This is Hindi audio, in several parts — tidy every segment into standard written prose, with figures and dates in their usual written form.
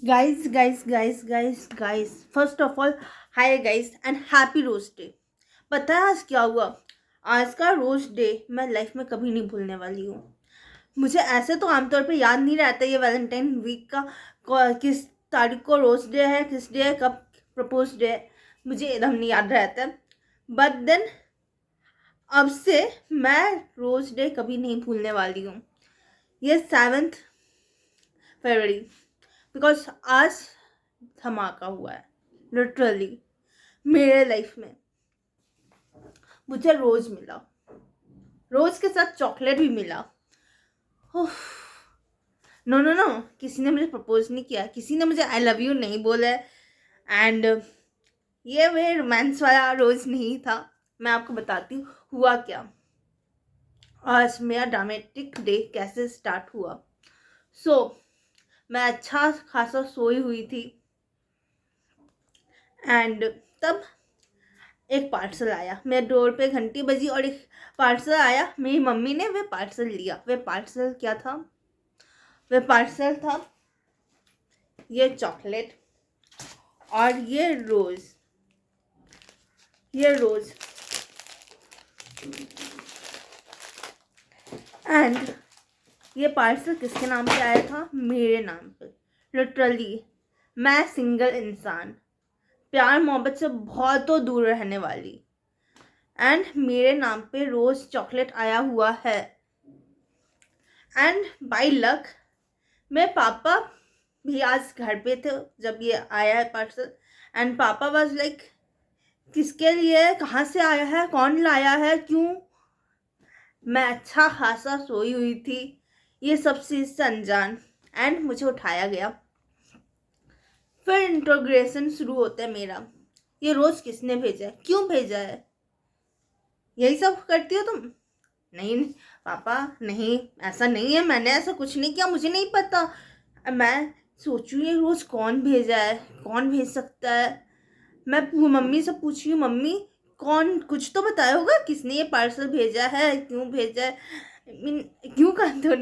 Guys first of all, hi guys and happy rose day. पता है आज क्या हुआ? आज का रोज डे मैं लाइफ में कभी नहीं भूलने वाली हूँ। मुझे ऐसे तो आमतौर पे याद नहीं रहता ये वैलेंटाइन वीक का किस तारीख को रोज डे है, किस डे है, कब प्रपोज डे है। मुझे एकदम नहीं याद रहता। बट देन अब से मैं रोज डे कभी नहीं भूलने वाली हूँ। ये 7 फरवरी, बिकॉज आज धमाका हुआ है लिटरली मेरे लाइफ में। मुझे रोज मिला, रोज के साथ चॉकलेट भी मिला। नो नो नो, किसी ने मुझे प्रपोज नहीं किया, किसी ने मुझे आई लव यू नहीं बोला है। एंड ये वे रोमांस वाला रोज नहीं था। मैं आपको बताती हूँ हुआ क्या। आज मेरा ड्रामेटिक डे कैसे स्टार्ट हुआ। मैं अच्छा खासा सोई हुई थी एंड तब एक पार्सल आया। मेरे डोर पे घंटी बजी और एक पार्सल आया। मेरी मम्मी ने वे पार्सल लिया। वे पार्सल क्या था? वे पार्सल था ये चॉकलेट और ये रोज एंड ये पार्सल किसके नाम पे आया था? मेरे नाम पे। लिटरली मैं सिंगल इंसान, प्यार मोहब्बत से बहुत तो दूर रहने वाली, एंड मेरे नाम पे रोज चॉकलेट आया हुआ है। एंड बाय लक मेरे पापा भी आज घर पे थे जब ये आया है पार्सल। एंड पापा वाज लाइक, किसके लिए, कहाँ से आया है, कौन लाया है, क्यों? मैं अच्छा खासा सोई हुई थी, ये सब चीज़ से अनजान। एंड मुझे उठाया गया। फिर इंट्रोग्रेशन शुरू होता है मेरा। ये रोज़ किसने भेजा है, क्यों भेजा है, यही सब करती हो तुम? नहीं पापा, नहीं, ऐसा नहीं है, मैंने ऐसा कुछ नहीं किया, मुझे नहीं पता। मैं सोचूं ये रोज़ कौन भेजा है, कौन भेज सकता है। मैं मम्मी से पूछी हूँ, मम्मी कौन, कुछ तो बताया होगा किसने ये पार्सल भेजा है, क्यों भेजा है, क्यों कर दो,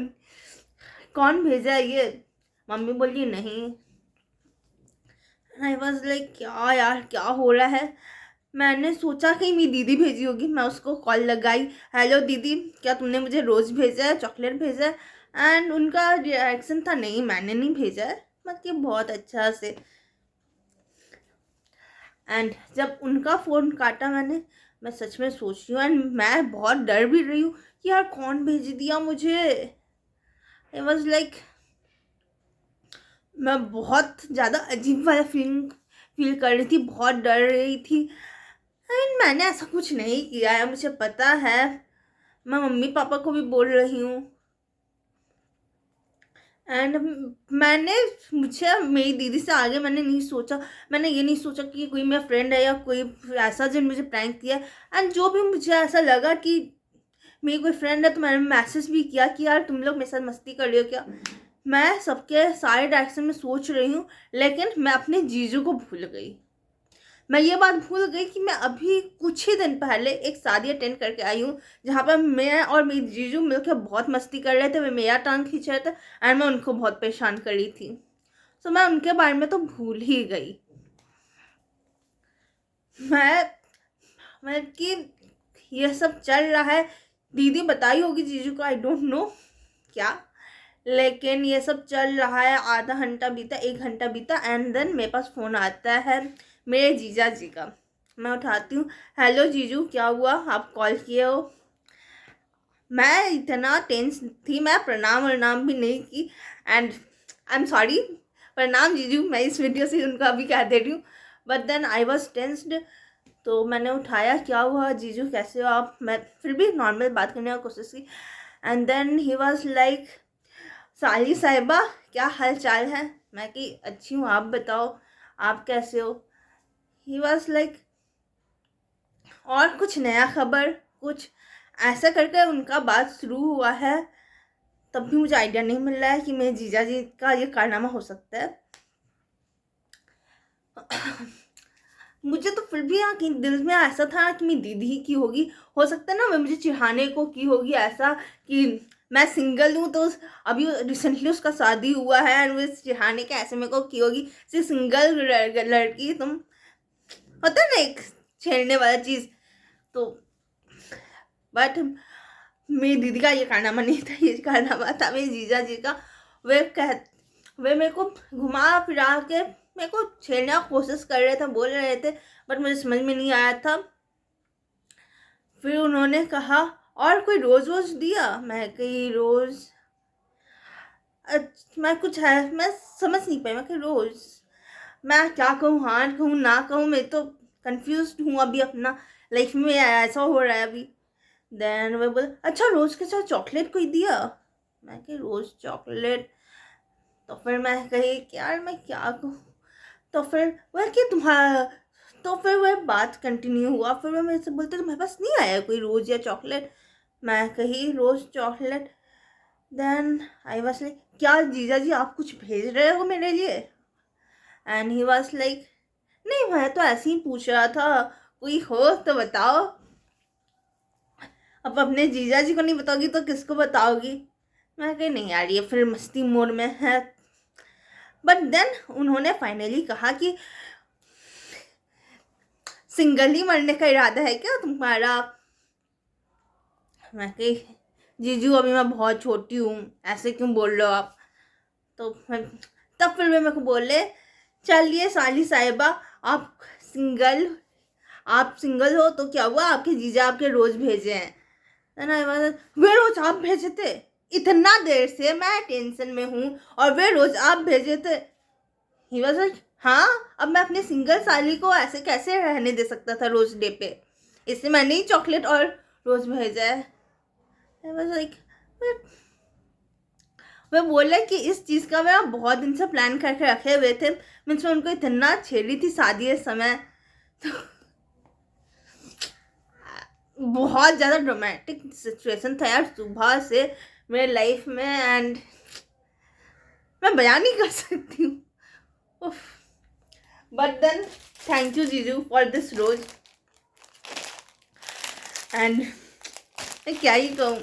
कौन भेजा है ये? मम्मी बोली नहीं। आई वॉज लाइक, क्या यार, क्या हो रहा है? मैंने सोचा कि मेरी दीदी भेजी होगी। मैं उसको कॉल लगाई, हेलो दीदी, क्या तुमने मुझे रोज़ भेजा है, चॉकलेट भेजा है? एंड उनका रिएक्शन था, नहीं मैंने नहीं भेजा है। मतलब बहुत अच्छा से। एंड जब उनका फ़ोन काटा मैंने, मैं सच में सोच रही हूँ एंड मैं बहुत डर भी रही हूँ कि यार कौन भेज दिया मुझे। आई वॉज लाइक, मैं बहुत ज़्यादा अजीब वाला फील कर रही थी, बहुत डर रही थी। एंड मैंने ऐसा कुछ नहीं किया है, मुझे पता है। मैं मम्मी पापा को भी बोल रही हूँ। एंड मैंने, मुझे मेरी दीदी से आगे मैंने नहीं सोचा। मैंने ये नहीं सोचा कि कोई मेरा फ्रेंड है या कोई ऐसा जिन मुझे प्रैंक किया। एंड जो भी मुझे ऐसा लगा कि मेरी कोई फ्रेंड है, तो मैंने मैसेज भी किया कि यार तुम लोग मेरे साथ मस्ती कर रहे हो क्या? मैं सबके सारे डायरेक्शन में सोच रही हूँ, लेकिन मैं अपने जीजू को भूल गई। मैं ये बात भूल गई कि मैं अभी कुछ ही दिन पहले एक शादी अटेंड करके आई हूँ, जहाँ पर मैं और मेरी जीजू मिलकर बहुत मस्ती कर रहे थे। वे मेरा टांग खींच रहे थे एंड मैं उनको बहुत परेशान कर रही थी। मैं उनके बारे में तो भूल ही गई। मैं कि ये सब चल रहा है, दीदी बताई होगी जीजू को, आई डोंट नो क्या, लेकिन ये सब चल रहा है। आधा घंटा बीता, 1 घंटा बीता, एंड देन मेरे पास फ़ोन आता है मेरे जीजा जी का। मैं उठाती हूँ, हेलो जीजू, क्या हुआ, आप कॉल किए हो? मैं इतना टेंस थी, मैं प्रणाम भी नहीं की। एंड आई एम सॉरी, प्रणाम जीजू, मैं इस वीडियो से उनको अभी कह दे रही हूँ। But then I was tensed. तो मैंने उठाया, क्या हुआ जीजू, कैसे हो आप? मैं फिर भी नॉर्मल बात करने की कोशिश की। And then he was like, साली साहिबा, क्या हाल चाल है? मैं कि अच्छी हूँ, आप बताओ, आप कैसे हो? ही वॉज लाइक, और कुछ नया खबर, कुछ ऐसा करके उनका बात शुरू हुआ है। तब भी मुझे आइडिया नहीं मिल रहा है कि मेरे जीजा जी का ये कारनामा हो सकता है। मुझे तो फिर भी यहाँ दिल में ऐसा था कि मेरी दीदी ही की होगी। हो सकता है ना, वे मुझे चिढ़ाने को की होगी, ऐसा कि मैं सिंगल हूँ, तो अभी रिसेंटली उसका शादी हुआ है एंड वो चिढ़ाने के ऐसे मेरे को की होगी, सिर्फ सिंगल लड़की तुम, होता है ना एक छेड़ने वाला चीज़। तो बट मेरी दीदी का ये कारनामा नहीं था, ये कारनामा था मेरे जीजा जी का। वे मेरे को घुमा फिरा के मेरे को छेड़ने की कोशिश कर रहे थे, बोल रहे थे, बट मुझे समझ में नहीं आया था। फिर उन्होंने कहा और कोई रोज़ वोज़ दिया, मैं कही रोज़, मैं कुछ है, मैं समझ नहीं पाई, मैं कही रोज़, मैं क्या कहूँ, हाँ कहूँ ना कहूँ, मैं तो कंफ्यूज हूँ अभी, अपना लाइफ में ऐसा हो रहा है अभी। देन वो बोले अच्छा रोज़ के साथ चॉकलेट कोई दिया, मैं कही रोज़ चॉकलेट। तो फिर मैं कही कि यार मैं क्या कहूँ, तो फिर वह कि तुम्हारा, तो फिर वह बात कंटिन्यू हुआ। फिर वह मेरे से बोलते तुम्हारे पास नहीं आया कोई रोज़ या चॉकलेट, मैं कही rose chocolate. Then I was like क्या जीजा जी आप कुछ भेज रहे हो मेरे लिए, एंड ही वाज लाइक नहीं मैं तो ऐसे ही पूछ रहा था, कोई हो तो बताओ। अब अपने जीजा जी को नहीं बताओगी तो किसको बताओगी। मैं कही नहीं यार ये फिर मस्ती मोड में है। बट देन उन्होंने फाइनली कहा कि सिंगल ही मरने का इरादा है क्या तुम्हारा। मैं कही जीजू अभी मैं बहुत छोटी हूँ, ऐसे क्यों बोल रहे हो आप। तो तब फिर वे मेरे को बोले चलिए साली साहिबा आप सिंगल हो तो क्या हुआ, आपके जीजा आपके रोज़ भेजे हैं वे रोज़ आप भेजे थे, इतना देर से मैं टेंशन में हूँ और वे रोज़ आप भेजे थे। ही वाज लाइक हाँ अब मैं अपने सिंगल साली को ऐसे कैसे रहने दे सकता था रोज़ डे पे, इससे मैंने ही चॉकलेट और रोज़ भेजा है। आई वाज लाइक मैं बोला कि इस चीज़ का मैं बहुत दिन से प्लान करके रखे हुए थे, मीन्स मैं उनको इतना छेड़ी थी शादी के समय, तो बहुत ज़्यादा ड्रामेटिक सिचुएशन था यार सुबह से मेरे लाइफ में, एंड मैं बयान नहीं कर सकती हूँ। बट देन थैंक यू जीजू फॉर दिस रोज, एंड मैं क्या ही कहूँ।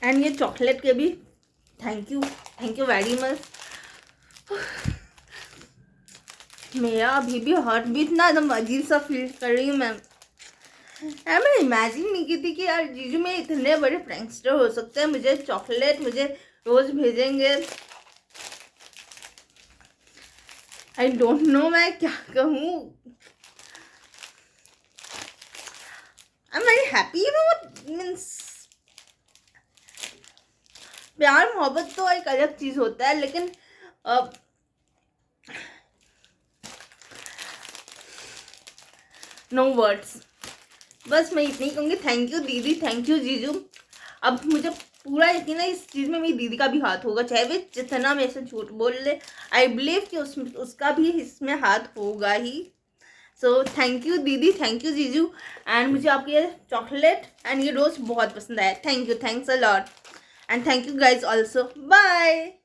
एंड ये चॉकलेट के भी थैंक यू वेरी मच। मेरा अभी भी हार्ट बीट ना एकदम अजीब सा फील कर रही हूँ मैं। यार मैं इमेजिन नहीं की थी कि यार जीजू में इतने बड़े प्रैंकस्टर हो सकते हैं, मुझे चॉकलेट मुझे रोज भेजेंगे। आई डोंट नो मैं क्या कहूँ। I am very happy, you know means प्यार मोहब्बत तो एक अलग चीज़ होता है, लेकिन नो वर्ड्स, बस मैं इतनी कहूँगी थैंक यू दीदी, थैंक यू जीजू। अब मुझे पूरा यकीन है इस चीज़ में मेरी दीदी का भी हाथ होगा, चाहे वे जितना मेरे से झूठ बोल ले, आई बिलीव कि उसका भी इसमें हाथ होगा ही। सो थैंक यू दीदी, थैंक यू जीजू, एंड मुझे आपके ये चॉकलेट एंड ये रोज़ बहुत पसंद आया। Thank you, thanks a lot, and thank you guys also, bye.